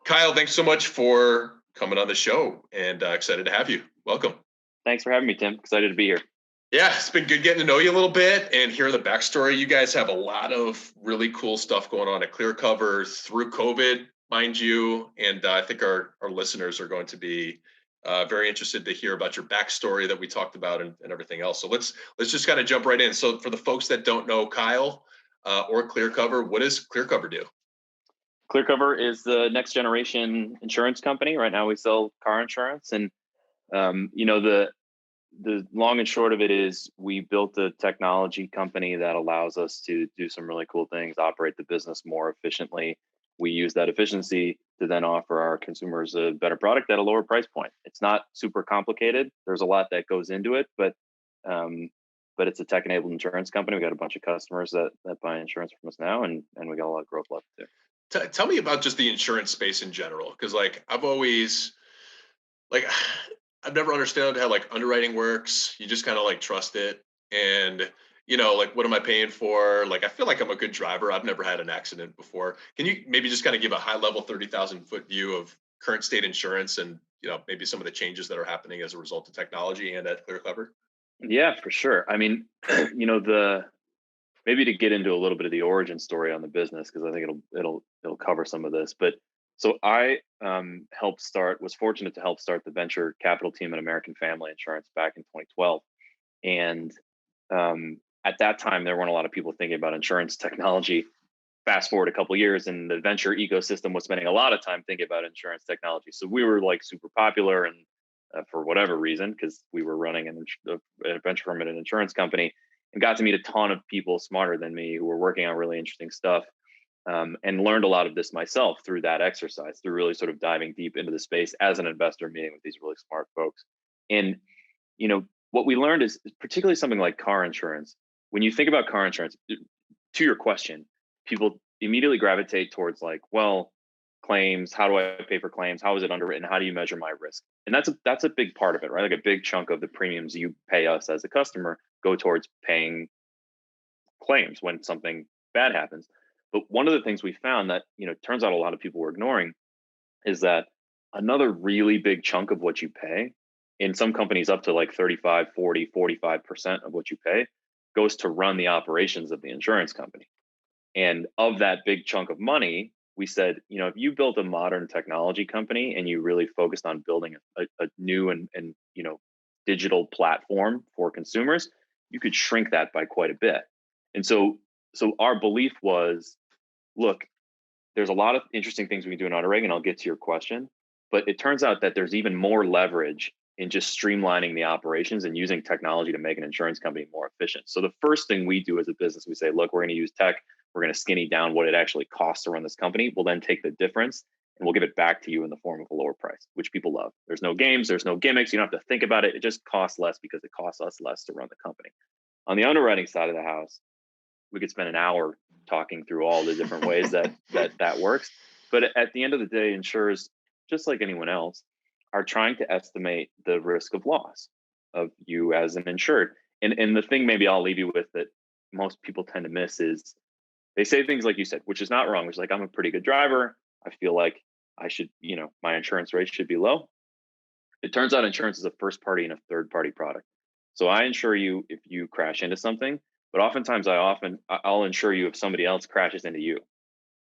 Kyle, thanks so much for coming on the show and excited to have you. Welcome. Thanks for having me, Tim. Excited to be here. Yeah, it's been good getting to know you a little bit and hear the backstory. You guys have a lot of really cool stuff going on at Clearcover through COVID, mind you. And I think our listeners are going to be very interested to hear about your backstory that we talked about and everything else. So let's just kind of jump right in. So for the folks that don't know Kyle or Clearcover, what does Clearcover do? Clearcover is the next generation insurance company. Right now we sell car insurance. And, the long and short of it is we built a technology company that allows us to do some really cool things, operate the business more efficiently. We use that efficiency to then offer our consumers a better product at a lower price point. It's not super complicated. There's a lot that goes into it, but it's a tech-enabled insurance company. We got a bunch of customers that buy insurance from us now, and we got a lot of growth left too. Tell me about just the insurance space in general, because like I've never understood how like underwriting works. You just kind of like trust it, and like what am I paying for? Like I feel like I'm a good driver. I've never had an accident before. Can you maybe just kind of give a high level 30,000 foot view of current state insurance and maybe some of the changes that are happening as a result of technology and at Clearcover? Yeah, for sure. I mean, the maybe to get into a little bit of the origin story on the business, because I think it'll cover some of this. But so I was fortunate to help start the venture capital team at American Family Insurance back in 2012. And at that time, there weren't a lot of people thinking about insurance technology. Fast forward a couple of years, and the venture ecosystem was spending a lot of time thinking about insurance technology. So we were like super popular, and for whatever reason, because we were running a venture firm at an insurance company, and got to meet a ton of people smarter than me who were working on really interesting stuff, and learned a lot of this myself through that exercise, through really sort of diving deep into the space as an investor, meeting with these really smart folks. And what we learned is particularly something like car insurance. When you think about car insurance, to your question, people immediately gravitate towards like, well, claims. How do I pay for claims? How is it underwritten? How do you measure my risk? And that's a big part of it, right? Like a big chunk of the premiums you pay us as a customer go towards paying claims when something bad happens. But one of the things we found that turns out a lot of people were ignoring is that another really big chunk of what you pay, in some companies up to like 35, 40, 45% of what you pay, goes to run the operations of the insurance company. And of that big chunk of money, we said, if you built a modern technology company and you really focused on building a new and digital platform for consumers, you could shrink that by quite a bit. And so our belief was, look, there's a lot of interesting things we can do in underwriting, and I'll get to your question, but it turns out that there's even more leverage in just streamlining the operations and using technology to make an insurance company more efficient. So the first thing we do as a business, we say, look, we're going to use tech. We're going to skinny down what it actually costs to run this company. We'll then take the difference and we'll give it back to you in the form of a lower price, which people love. There's no games, there's no gimmicks. You don't have to think about it. It just costs less because it costs us less to run the company. On the underwriting side of the house, we could spend an hour talking through all the different ways that works. But at the end of the day, insurers, just like anyone else, are trying to estimate the risk of loss of you as an insured. And the thing maybe I'll leave you with that most people tend to miss is they say things like you said, which is not wrong. Which is like, I'm a pretty good driver. I feel like I should, my insurance rate should be low. It turns out insurance is a first party and a third party product. So I insure you if you crash into something, but oftentimes I'll insure you if somebody else crashes into you.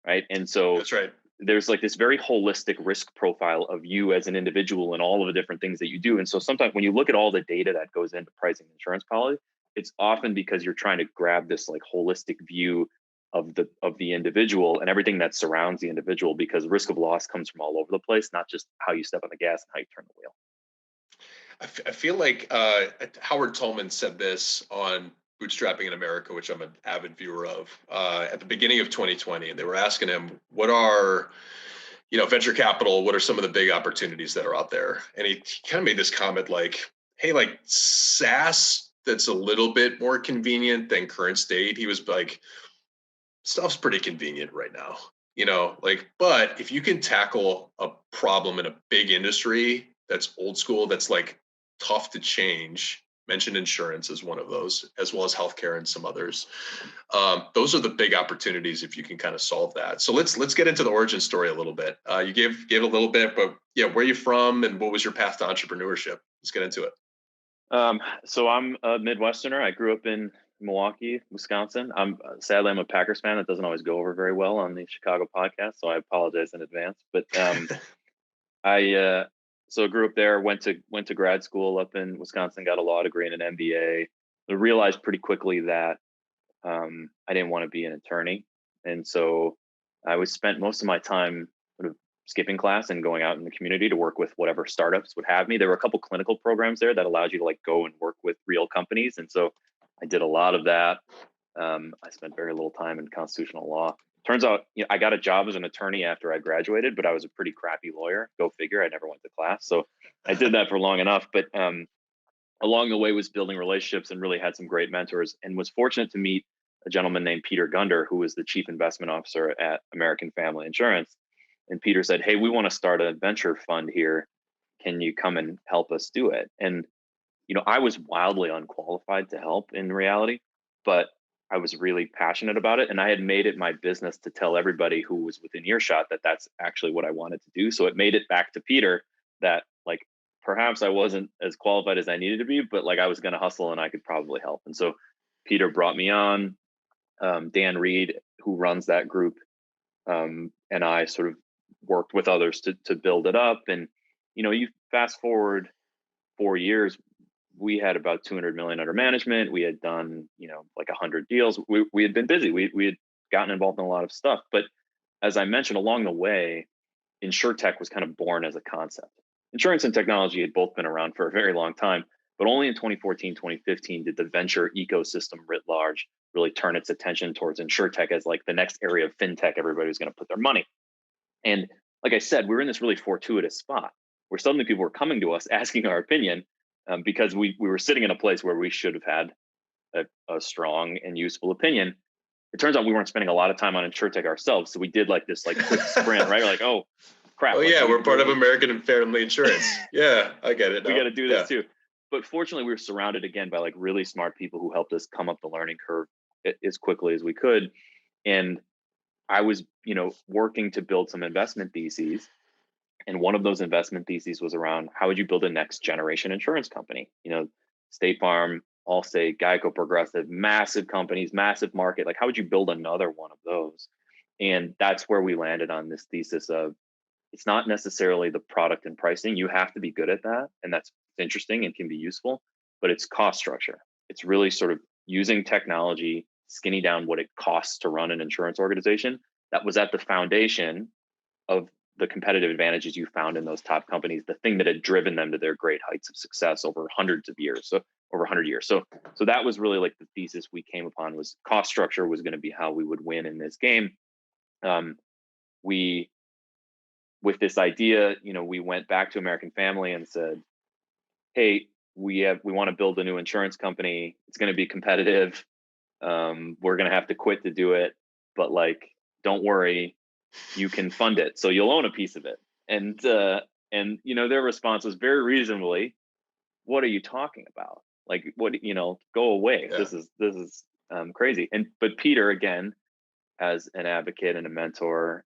Right. And so That's right. There's like this very holistic risk profile of you as an individual and all of the different things that you do. And so sometimes when you look at all the data that goes into pricing insurance policy, it's often because you're trying to grab this like holistic view of the individual and everything that surrounds the individual, because risk of loss comes from all over the place, not just how you step on the gas and how you turn the wheel. I feel like Howard Tolman said this on Bootstrapping in America, which I'm an avid viewer of, at the beginning of 2020. And they were asking him, what are, venture capital, what are some of the big opportunities that are out there? And he kind of made this comment like, hey, like SaaS that's a little bit more convenient than current state. He was like, stuff's pretty convenient right now, but if you can tackle a problem in a big industry that's old school, that's like tough to change, mentioned insurance as one of those, as well as healthcare and some others. Those are the big opportunities if you can kind of solve that. So let's get into the origin story a little bit. You gave a little bit, but yeah, where are you from and what was your path to entrepreneurship? Let's get into it. So I'm a Midwesterner. I grew up in Milwaukee, Wisconsin. Sadly, I'm a Packers fan. That doesn't always go over very well on the Chicago podcast, so I apologize in advance. But I so grew up there. Went to grad school up in Wisconsin. Got a law degree and an MBA. I realized pretty quickly that I didn't want to be an attorney, and so I was spent most of my time sort of skipping class and going out in the community to work with whatever startups would have me. There were a couple clinical programs there that allowed you to like go and work with real companies, and so I did a lot of that. I spent very little time in constitutional law. Turns out, I got a job as an attorney after I graduated, but I was a pretty crappy lawyer. Go figure. I never went to class, so I did that for long enough. But along the way was building relationships and really had some great mentors, and was fortunate to meet a gentleman named Peter Gunder, who was the chief investment officer at American Family Insurance. And Peter said, "Hey, we want to start a venture fund here. Can you come and help us do it?" And I was wildly unqualified to help in reality, but I was really passionate about it. And I had made it my business to tell everybody who was within earshot that that's actually what I wanted to do. So it made it back to Peter that like, perhaps I wasn't as qualified as I needed to be, but like I was going to hustle and I could probably help. And so Peter brought me on. Dan Reed, who runs that group, and I sort of worked with others to build it up. And, you fast forward 4 years, we had about 200 million under management. We had done, like 100 deals. We had been busy. We had gotten involved in a lot of stuff. But as I mentioned along the way, InsurTech was kind of born as a concept. Insurance and technology had both been around for a very long time, but only in 2014, 2015 did the venture ecosystem writ large really turn its attention towards InsurTech as like the next area of fintech everybody was going to put their money. And like I said, we were in this really fortuitous spot where suddenly people were coming to us asking our opinion, because we were sitting in a place where we should have had a strong and useful opinion. It turns out we weren't spending a lot of time on InsurTech ourselves. So we did like this like quick sprint, right? We're like, oh crap. Oh like, yeah, we're part of American Family Insurance. Yeah, I get it now. We got to do this too. But fortunately, we were surrounded again by like really smart people who helped us come up the learning curve as quickly as we could. And I was, working to build some investment theses. And one of those investment theses was around how would you build a next generation insurance company? State Farm, Allstate, Geico, Progressive, massive companies, massive market. Like, how would you build another one of those? And that's where we landed on this thesis of it's not necessarily the product and pricing. You have to be good at that. And that's interesting and can be useful, but it's cost structure. It's really sort of using technology, skinny down what it costs to run an insurance organization. That was at the foundation of the competitive advantages you found in those top companies, the thing that had driven them to their great heights of success over hundreds of years. So over 100 years. So that was really like the thesis we came upon, was cost structure was going to be how we would win in this game. With this idea, we went back to American Family and said, hey, we want to build a new insurance company. It's going to be competitive. We're going to have to quit to do it, but like, don't worry, you can fund it. So you'll own a piece of it. And their response was very reasonably, what are you talking about? Like, what, go away. Yeah. This is crazy. But Peter, again, as an advocate and a mentor,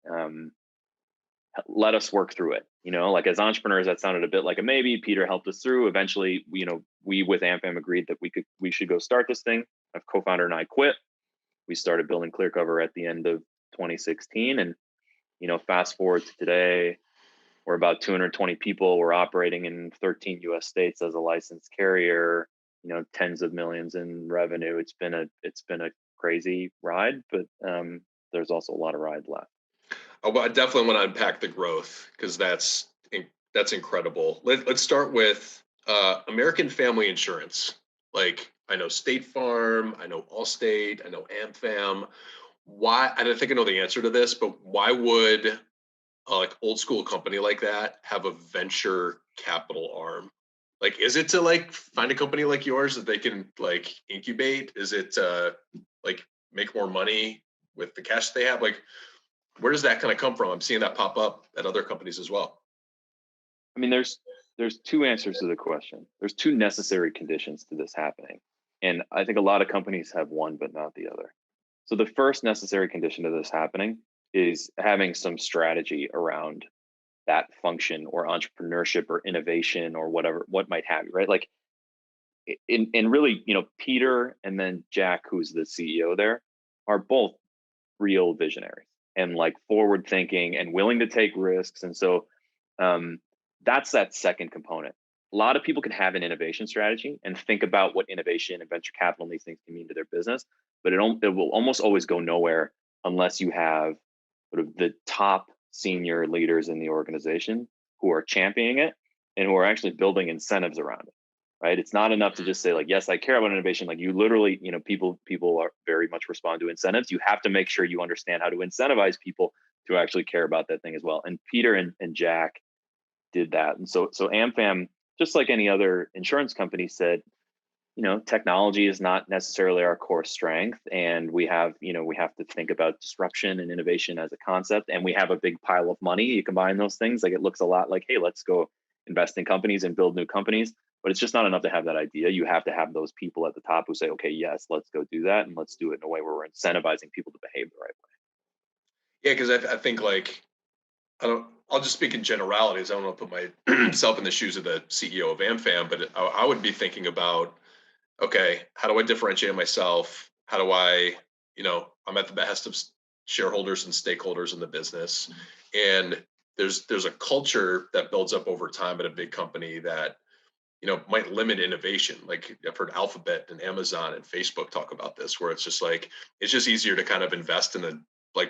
let us work through it. Like as entrepreneurs, that sounded a bit like a maybe. Peter helped us through. Eventually, we with AmFam agreed that we should go start this thing. My co-founder and I quit. We started building Clearcover at the end of 2016. And, fast forward to today, we're about 220 people. We're operating in 13 US states as a licensed carrier, tens of millions in revenue. It's been a crazy ride, but there's also a lot of ride left. Oh, well, I definitely want to unpack the growth because that's incredible. Let's start with American Family Insurance. Like, I know State Farm, I know Allstate, I know AmFam. Why? I don't think I know the answer to this, but why would like old school company like that have a venture capital arm? Like, is it to like find a company like yours that they can like incubate? Is it like make more money with the cash they have? Like, where does that kind of come from? I'm seeing that pop up at other companies as well. I mean, there's there's two answers to the question. There's two necessary conditions to this happening. And I think a lot of companies have one, but not the other. So the first necessary condition to this happening is having some strategy around that function or entrepreneurship or innovation or whatever, what might have you, right? Like in really, Peter and then Jack, who's the CEO there, are both real visionaries and like forward thinking and willing to take risks. And so that's that second component. A lot of people can have an innovation strategy and think about what innovation and venture capital and these things can mean to their business, but it will almost always go nowhere unless you have sort of the top senior leaders in the organization who are championing it and who are actually building incentives around it. Right? It's not enough to just say like, yes, I care about innovation. Like you literally, people are very much respond to incentives. You have to make sure you understand how to incentivize people to actually care about that thing as well. And Peter and Jack did that. And so AmFam, just like any other insurance company, said, technology is not necessarily our core strength. And we have to think about disruption and innovation as a concept. And we have a big pile of money. You combine those things, like it looks a lot like, hey, let's go invest in companies and build new companies. But it's just not enough to have that idea. You have to have those people at the top who say, okay, yes, let's go do that. And let's do it in a way where we're incentivizing people to behave the right way. Yeah, because I think like, I'll just speak in generalities. I don't want to put myself in the shoes of the CEO of AmFam, but I would be thinking about, okay, how do I differentiate myself? How do I, I'm at the behest of shareholders and stakeholders in the business. And there's a culture that builds up over time at a big company that, might limit innovation. Like I've heard Alphabet and Amazon and Facebook talk about this, where it's just like, it's just easier to kind of invest in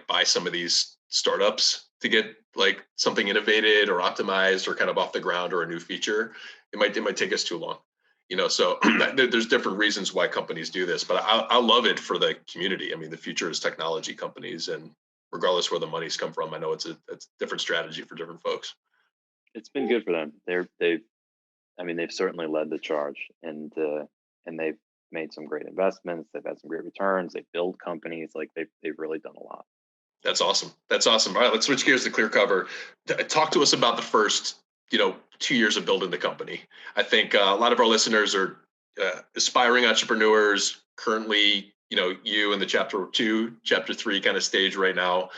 buy some of these startups to get like something innovated or optimized or kind of off the ground or a new feature. It might take us too long. So there's different reasons why companies do this, but I love it for the community. I mean, the future is technology companies, and regardless where the money's come from, I know it's a different strategy for different folks. It's been good for them. They've certainly led the charge, and they've made some great investments. They've had some great returns. They build companies. Like they've really done a lot. That's awesome. All right, let's switch gears to Clearcover. Talk to us about the first, 2 years of building the company. I think a lot of our listeners are aspiring entrepreneurs currently. You in the chapter 2, chapter 3 kind of stage right now.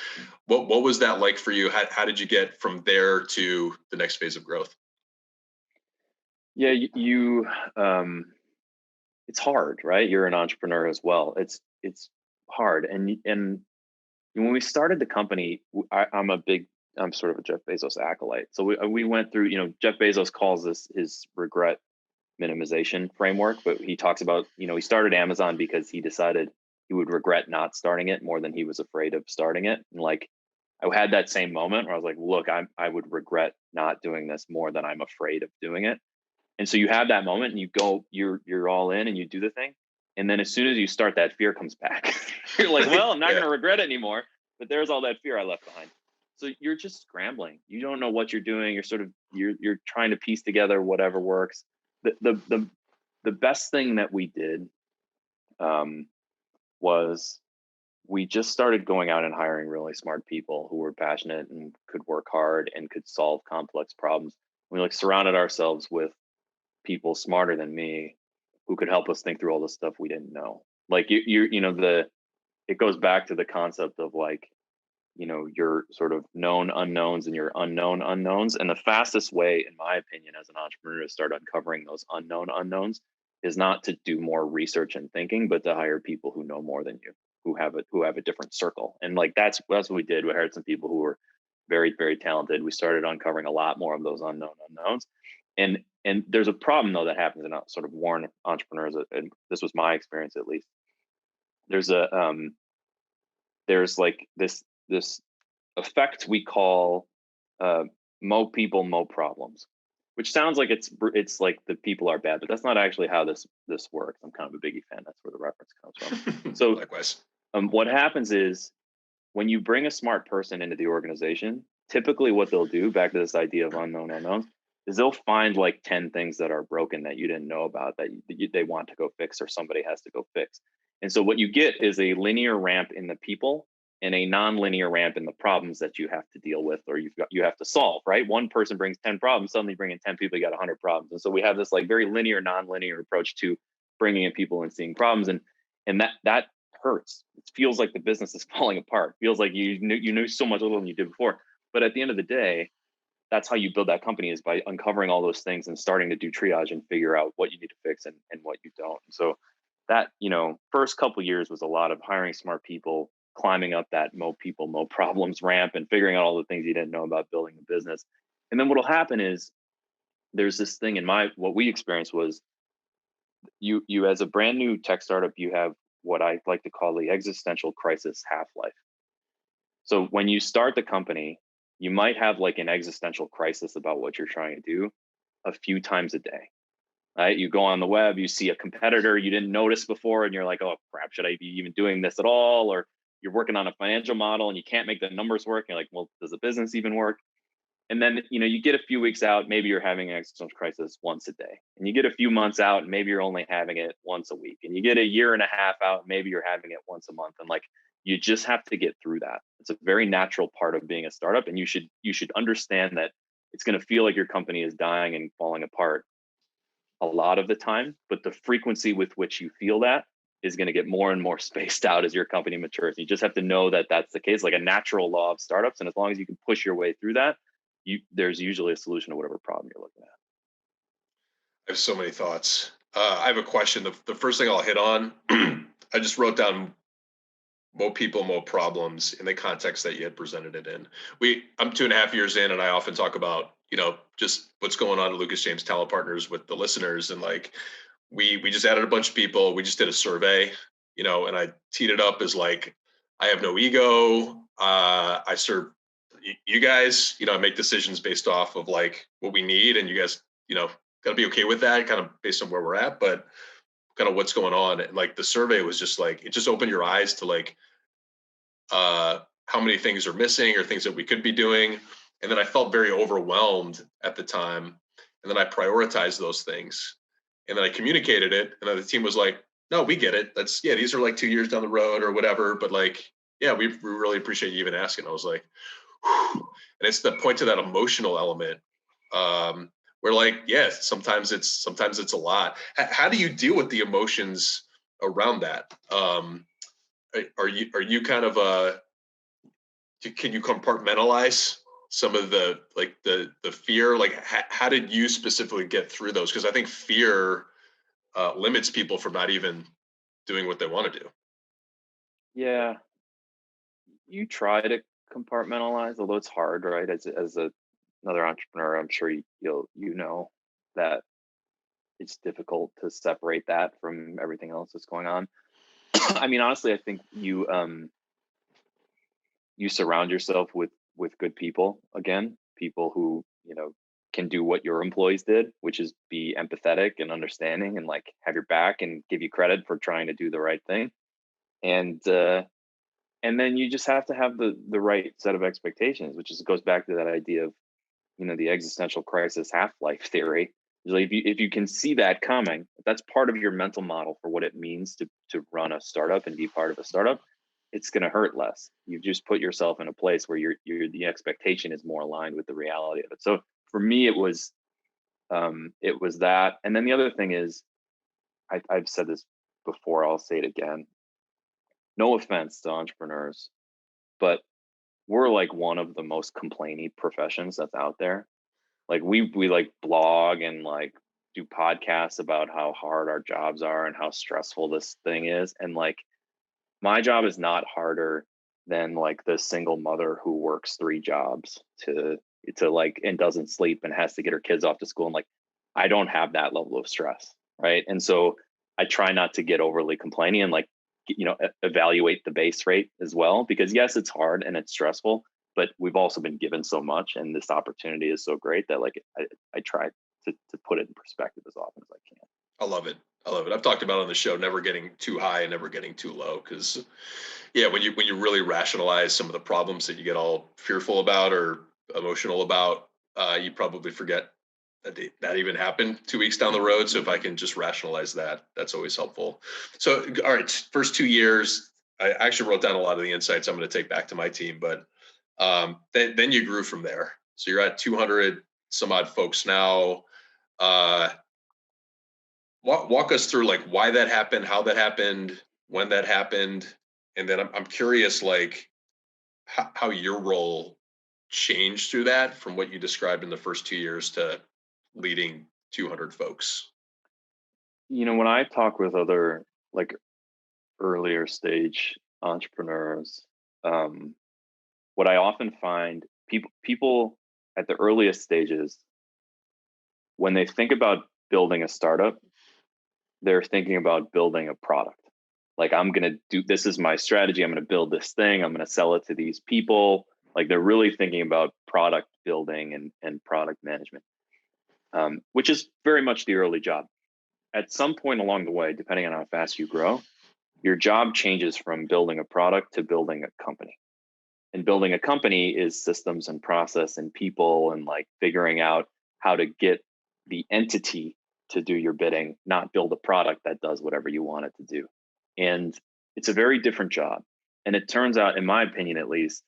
What was that like for you? How did you get from there to the next phase of growth? Yeah, it's hard, right? You're an entrepreneur as well. It's hard, and when we started the company, I'm sort of a Jeff Bezos acolyte. So we went through, Jeff Bezos calls this his regret minimization framework, but he talks about, he started Amazon because he decided he would regret not starting it more than he was afraid of starting it. And like, I had that same moment where I was like, look, I would regret not doing this more than I'm afraid of doing it. And so you have that moment and you go, you're all in and you do the thing. And then as soon as you start, that fear comes back. You're like, well, I'm not going to regret it anymore, but there's all that fear I left behind. So you're just scrambling. You don't know what you're doing. You're trying to piece together whatever works. The best thing that we did was we just started going out and hiring really smart people who were passionate and could work hard and could solve complex problems. We surrounded ourselves with people smarter than me who could help us think through all the stuff we didn't know. Like it goes back to the concept of your sort of known unknowns and your unknown unknowns. And the fastest way, in my opinion, as an entrepreneur to start uncovering those unknown unknowns is not to do more research and thinking, but to hire people who know more than you, who have a different circle. And that's what we did. We hired some people who were very, very talented. We started uncovering a lot more of those unknown unknowns. And there's a problem though that happens, and I'll sort of warn entrepreneurs, and this was my experience at least. There's like this effect we call mo people, mo problems, which sounds like it's like the people are bad, but that's not actually how this works. I'm kind of a Biggie fan. That's where the reference comes from. So likewise, what happens is when you bring a smart person into the organization, typically what they'll do, back to this idea of unknown unknowns, is they'll find like 10 things that are broken that you didn't know about that they want to go fix or somebody has to go fix. And so what you get is a linear ramp in the people and a non-linear ramp in the problems that you have to deal with, or you have to solve, right? One person brings 10 problems, suddenly bring in 10 people, you got 100 problems. And so we have this like very linear, non-linear approach to bringing in people and seeing problems. And that hurts. It feels like the business is falling apart. It feels like you knew so much more than you did before. But at the end of the day, that's how you build that company, is by uncovering all those things and starting to do triage and figure out what you need to fix and what you don't. And so that, first couple years was a lot of hiring smart people, climbing up that mo people, mo problems ramp, and figuring out all the things you didn't know about building a business. And then what'll happen is there's this thing what we experienced was you as a brand new tech startup, you have what I like to call the existential crisis half-life. So when you start the company, you might have like an existential crisis about what you're trying to do a few times a day. Right? You go on the web, you see a competitor you didn't notice before, and you're like, oh crap, should I be even doing this at all? Or you're working on a financial model and you can't make the numbers work. You're like, well, does the business even work? And then, you get a few weeks out, maybe you're having an existential crisis once a day. And you get a few months out, and maybe you're only having it once a week. And you get a year and a half out, maybe you're having it once a month. And like, you just have to get through that. It's a very natural part of being a startup. And you should understand that it's going to feel like your company is dying and falling apart a lot of the time, but the frequency with which you feel that is going to get more and more spaced out as your company matures. You just have to know that that's the case, like a natural law of startups. And as long as you can push your way through that, there's usually a solution to whatever problem you're looking at. I have so many thoughts. I have a question. The first thing I'll hit on, I just wrote down more people, more problems in the context that you had presented it in. I'm 2.5 years in, and I often talk about, just what's going on at Lucas James Talent Partners with the listeners. And like, we just added a bunch of people. We just did a survey, and I teed it up as like, I have no ego. I serve you guys, I make decisions based off of like what we need, and you guys, got to be okay with that, kind of based on where we're at, but kind of what's going on. And like, the survey was just like, it just opened your eyes to like, how many things are missing or things that we could be doing. And then I felt very overwhelmed at the time. And then I prioritized those things, and then I communicated it. And then the team was like, no, we get it. These are like 2 years down the road or whatever. But like, yeah, we really appreciate you even asking. I was like, whew. And it's the point to that emotional element. Where like, yes, sometimes it's a lot. How do you deal with the emotions around that? Are you kind of can you compartmentalize some of the fear? Like, how did you specifically get through those? Because I think fear limits people from not even doing what they want to do. Yeah, you try to compartmentalize, although it's hard, right? Another entrepreneur, I'm sure you know that it's difficult to separate that from everything else that's going on. I mean, honestly, I think you surround yourself with good people, again, people who can do what your employees did, which is be empathetic and understanding and like have your back and give you credit for trying to do the right thing. And then you just have to have the right set of expectations, which goes back to that idea of the existential crisis half-life theory. Like, if you can see that coming, that's part of your mental model for what it means to run a startup and be part of a startup. It's going to hurt less. You just put yourself in a place where the expectation is more aligned with the reality of it. So for me, it was that. And then the other thing is, I've said this before, I'll say it again. No offense to entrepreneurs, but we're like one of the most complainy professions that's out there. Like we like blog and like do podcasts about how hard our jobs are and how stressful this thing is. And like, my job is not harder than like the single mother who works 3 jobs to like, and doesn't sleep and has to get her kids off to school. And like, I don't have that level of stress. Right. And so I try not to get overly complaining and like, evaluate the base rate as well, because yes, it's hard and it's stressful, but we've also been given so much, and this opportunity is so great that like I try to put it in perspective as often as I can. I love it. I've talked about on the show, never getting too high and never getting too low. Because yeah, when you really rationalize some of the problems that you get all fearful about or emotional about, you probably forget that even happened 2 weeks down the road. So if I can just rationalize that, that's always helpful. So all right, first 2 years, I actually wrote down a lot of the insights I'm going to take back to my team, but then you grew from there. So you're at 200 some odd folks now. Walk us through like why that happened, how that happened, when that happened, and then I'm curious like how your role changed through that from what you described in the first 2 years to leading 200 folks. When I talk with other like earlier stage entrepreneurs, what I often find people at the earliest stages, when they think about building a startup, they're thinking about building a product. Like, I'm going to do, this is my strategy. I'm going to build this thing. I'm going to sell it to these people. Like, they're really thinking about product building and product management, which is very much the early job. At some point along the way, depending on how fast you grow, your job changes from building a product to building a company. And building a company is systems and process and people and like figuring out how to get the entity to do your bidding, not build a product that does whatever you want it to do. And it's a very different job. And it turns out, in my opinion at least,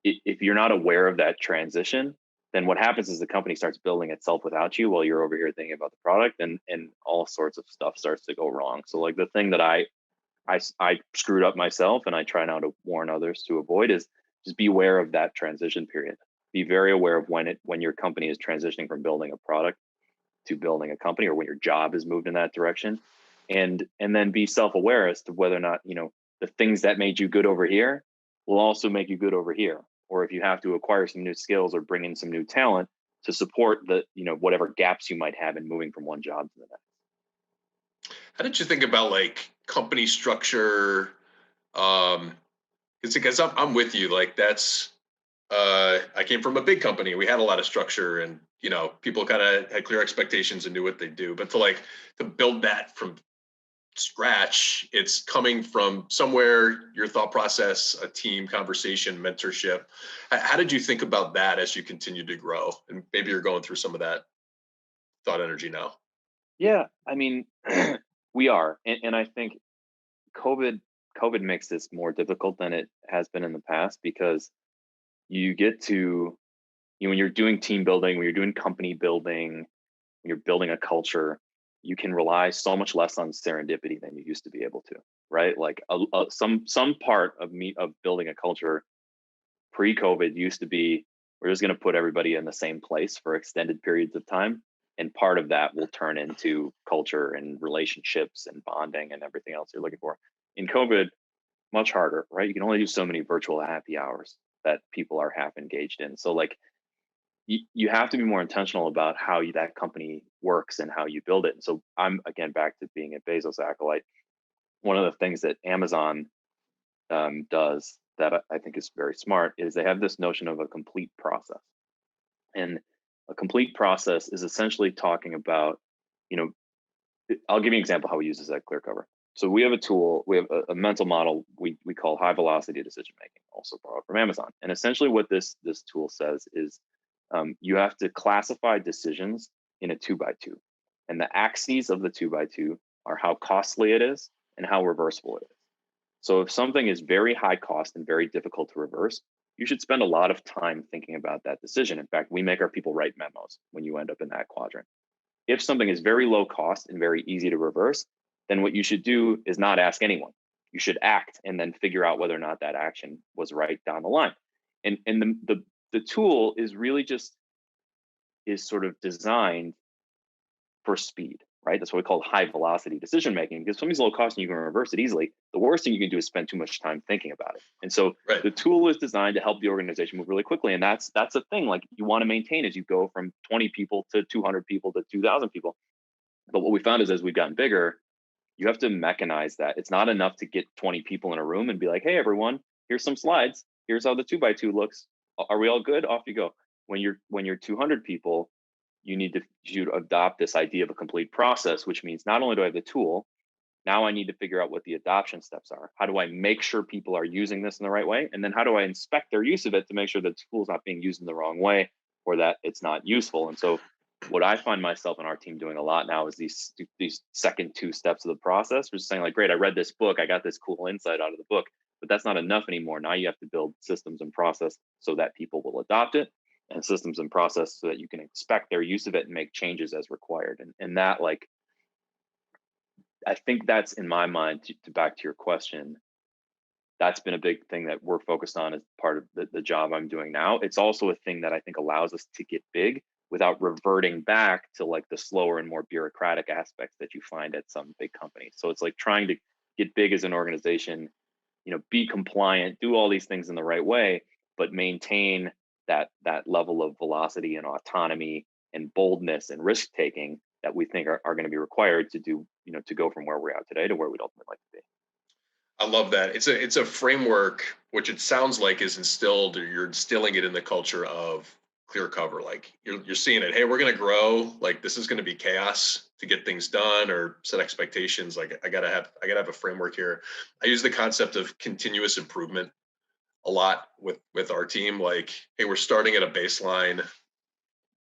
if you're not aware of that transition, then what happens is the company starts building itself without you while you're over here thinking about the product, and all sorts of stuff starts to go wrong. So like the thing that I screwed up myself, and I try now to warn others to avoid, is just be aware of that transition period. Be very aware of when your company is transitioning from building a product to building a company, or when your job is moved in that direction, and then be self-aware as to whether or not the things that made you good over here will also make you good over here, or if you have to acquire some new skills or bring in some new talent to support the whatever gaps you might have in moving from one job to the next. How did you think about like company structure? It's because I'm with you. Like that's I came from a big company. We had a lot of structure, and people kind of had clear expectations and knew what they do. But to build that from scratch, it's coming from somewhere. Your thought process, a team, conversation, mentorship. How did you think about that as you continue to grow? And maybe you're going through some of that thought energy now. Yeah, I mean, we are, and I think COVID makes this more difficult than it has been in the past, because you get to, when you're doing team building, when you're doing company building, when you're building a culture, you can rely so much less on serendipity than you used to be able to, right? Like some part of building a culture pre-COVID used to be, we're just going to put everybody in the same place for extended periods of time. And part of that will turn into culture and relationships and bonding and everything else you're looking for. In COVID, much harder, right? You can only do so many virtual happy hours that people are half engaged in. So like you have to be more intentional about how that company works and how you build it. And so I'm, again, back to being a Bezos acolyte. One of the things that Amazon does that I think is very smart is they have this notion of a complete process. And a complete process is essentially talking about, I'll give you an example how we use this at Clearcover. So we have a tool, we have a mental model we call high velocity decision making, also borrowed from Amazon. And essentially what this tool says is you have to classify decisions in a 2x2. And the axes of the 2x2 are how costly it is and how reversible it is. So if something is very high cost and very difficult to reverse, you should spend a lot of time thinking about that decision. In fact, we make our people write memos when you end up in that quadrant. If something is very low cost and very easy to reverse, then what you should do is not ask anyone. You should act and then figure out whether or not that action was right down the line. And the tool is really is sort of designed for speed, right? That's what we call high velocity decision making, because something's low cost and you can reverse it easily. The worst thing you can do is spend too much time thinking about it. And so Right. The tool is designed to help the organization move really quickly. And that's a thing like you want to maintain as you go from 20 people to 200 people to 2,000 people. But what we found is as we've gotten bigger, you have to mechanize that. It's not enough to get 20 people in a room and be like, hey, everyone, here's some slides. Here's how the 2x2 looks. Are we all good? Off you go. When you're 200 people, you need to adopt this idea of a complete process, which means not only do I have the tool, now I need to figure out what the adoption steps are. How do I make sure people are using this in the right way? And then how do I inspect their use of it to make sure that the tool is not being used in the wrong way or that it's not useful? And so what I find myself and our team doing a lot now is these second two steps of the process. We're just saying like, great, I read this book. I got this cool insight out of the book. but that's not enough anymore. Now you have to build systems and process so that people will adopt it, and systems and process so that you can expect their use of it and make changes as required. And that, like, I think that's, in my mind, to back to your question, that's been a big thing that we're focused on as part of the job I'm doing now. It's also a thing that I think allows us to get big without reverting back to like the slower and more bureaucratic aspects that you find at some big companies. So it's like trying to get big as an organization, be compliant, do all these things in the right way, but maintain that level of velocity and autonomy and boldness and risk taking that we think are going to be required to do, to go from where we're at today to where we'd ultimately like to be. I love that. It's a framework, which it sounds like is instilled, or you're instilling it in the culture of Clearcover. Like you're seeing it. Hey, we're going to grow. Like this is going to be chaos to get things done or set expectations. Like I gotta have a framework here. I use the concept of continuous improvement a lot with our team. Like, hey, we're starting at a baseline.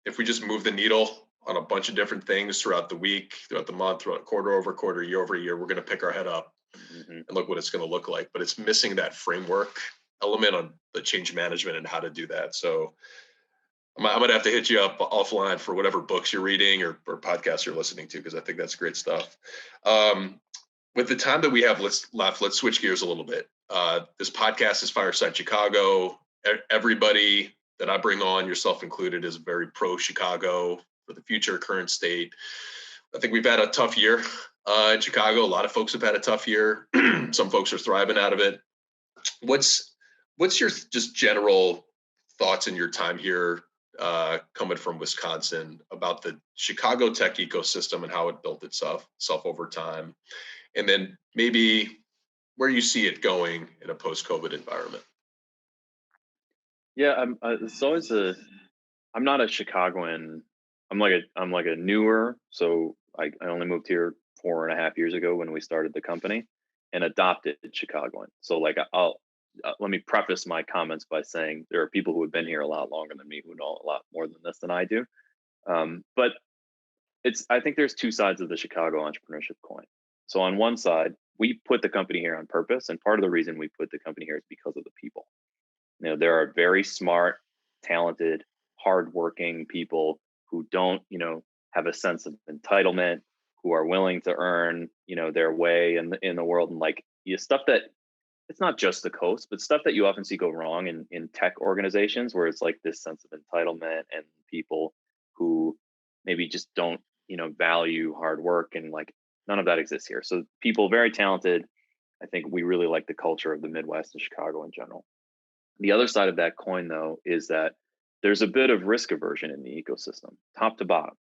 If we just move the needle on a bunch of different things throughout the week, throughout the month, throughout quarter over quarter, year over year, we're going to pick our head up and look what it's going to look like. But it's missing that framework element on the change management and how to do that. So I'm going to have to hit you up offline for whatever books you're reading or podcasts you're listening to, because I think that's great stuff. With the time that we have left, let's switch gears a little bit. This podcast is Fireside Chicago. Everybody that I bring on, yourself included, is very pro Chicago for the future, current state. I think we've had a tough year in Chicago. A lot of folks have had a tough year. Some folks are thriving out of it. What's your just general thoughts in your time here coming from Wisconsin about the Chicago tech ecosystem and how it built itself over time? And then maybe where you see it going in a post-COVID environment. Yeah, it's always I'm not a Chicagoan. I'm like a newer. So I only moved here 4.5 years ago when we started the company, and adopted Chicagoan. So like I'll let me preface my comments by saying there are people who have been here a lot longer than me who know a lot more than this than I do. But I think there's two sides of the Chicago entrepreneurship coin. So on one side, we put the company here on purpose, and part of the reason we put the company here is because of the people. There are very smart, talented, hardworking people who don't, have a sense of entitlement, who are willing to earn, their way in the world, and like stuff that it's not just the coast, but stuff that you often see go wrong in tech organizations, where it's like this sense of entitlement and people who maybe just don't, value hard work, and like none of that exists here. So people very talented. I think we really like the culture of the Midwest and Chicago in general. The other side of that coin, though, is that there's a bit of risk aversion in the ecosystem, top to bottom,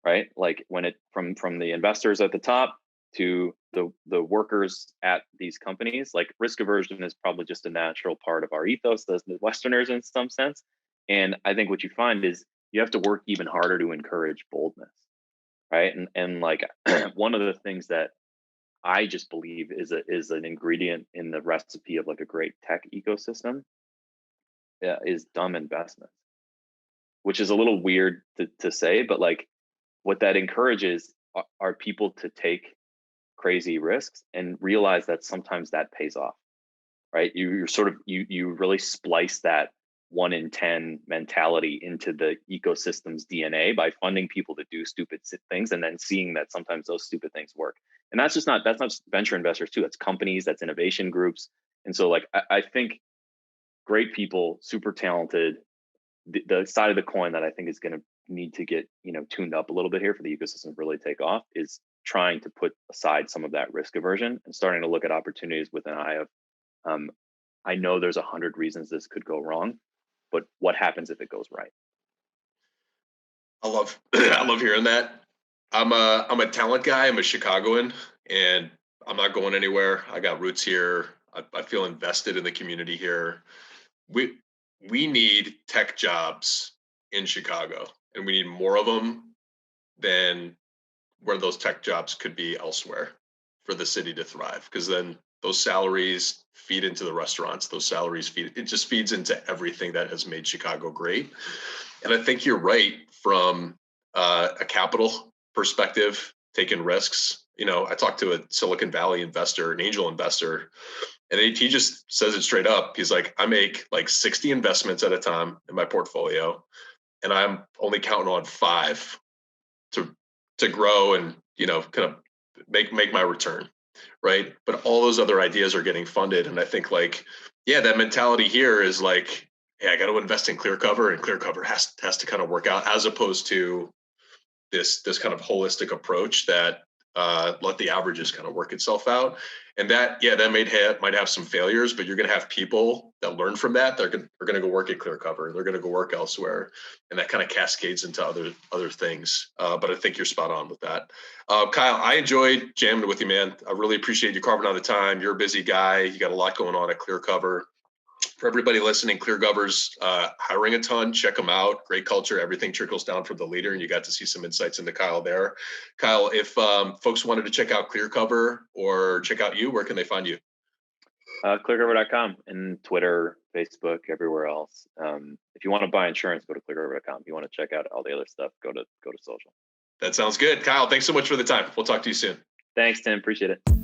right? Like when it from the investors at the top to the workers at these companies, like risk aversion is probably just a natural part of our ethos as Midwesterners in some sense. And I think what you find is you have to work even harder to encourage boldness, right? And like one of the things that I just believe is an ingredient in the recipe of like a great tech ecosystem, is dumb investment, which is a little weird to say, but like what that encourages are people to take crazy risks and realize that sometimes that pays off, right? You're sort of, you really splice that 1 in 10 mentality into the ecosystem's DNA by funding people to do stupid things and then seeing that sometimes those stupid things work. And that's not just venture investors too. That's companies, that's innovation groups. And so like, I think great people, super talented, the side of the coin that I think is going to need to get, tuned up a little bit here for the ecosystem to really take off is trying to put aside some of that risk aversion and starting to look at opportunities with an eye of, I know there's 100 reasons this could go wrong, but what happens if it goes right? I love hearing that. I'm a talent guy. I'm a Chicagoan, and I'm not going anywhere. I got roots here. I feel invested in the community here. We need tech jobs in Chicago, and we need more of them than where those tech jobs could be elsewhere for the city to thrive. Because then those salaries feed into the restaurants. Those salaries it just feeds into everything that has made Chicago great. And I think you're right from a capital perspective, taking risks. I talked to a Silicon Valley investor, an angel investor, And he just says it straight up. He's like, I make like 60 investments at a time in my portfolio, and I'm only counting on 5 to grow and, kind of make my return. Right. But all those other ideas are getting funded. And I think like, yeah, that mentality here is like, hey, I got to invest in Clearcover, and Clearcover has to kind of work out, as opposed to this kind of holistic approach that let the averages kind of work itself out. And that might have some failures, but you're going to have people that learn from that. Are going to go work at Clearcover. They're going to go work elsewhere, and that kind of cascades into other things. But I think you're spot on with that. Kyle, I enjoyed jamming with you, man. I really appreciate you carving out the time. You're a busy guy. You got a lot going on at Clearcover. For everybody listening, Clearcover's hiring a ton. Check them out. Great culture. Everything trickles down from the leader, and you got to see some insights into Kyle there. Kyle, if folks wanted to check out Clearcover or check out you, where can they find you? Clearcover.com and Twitter, Facebook, everywhere else. If you want to buy insurance, go to Clearcover.com. If you want to check out all the other stuff, go to social. That sounds good. Kyle, thanks so much for the time. We'll talk to you soon. Thanks, Tim. Appreciate it.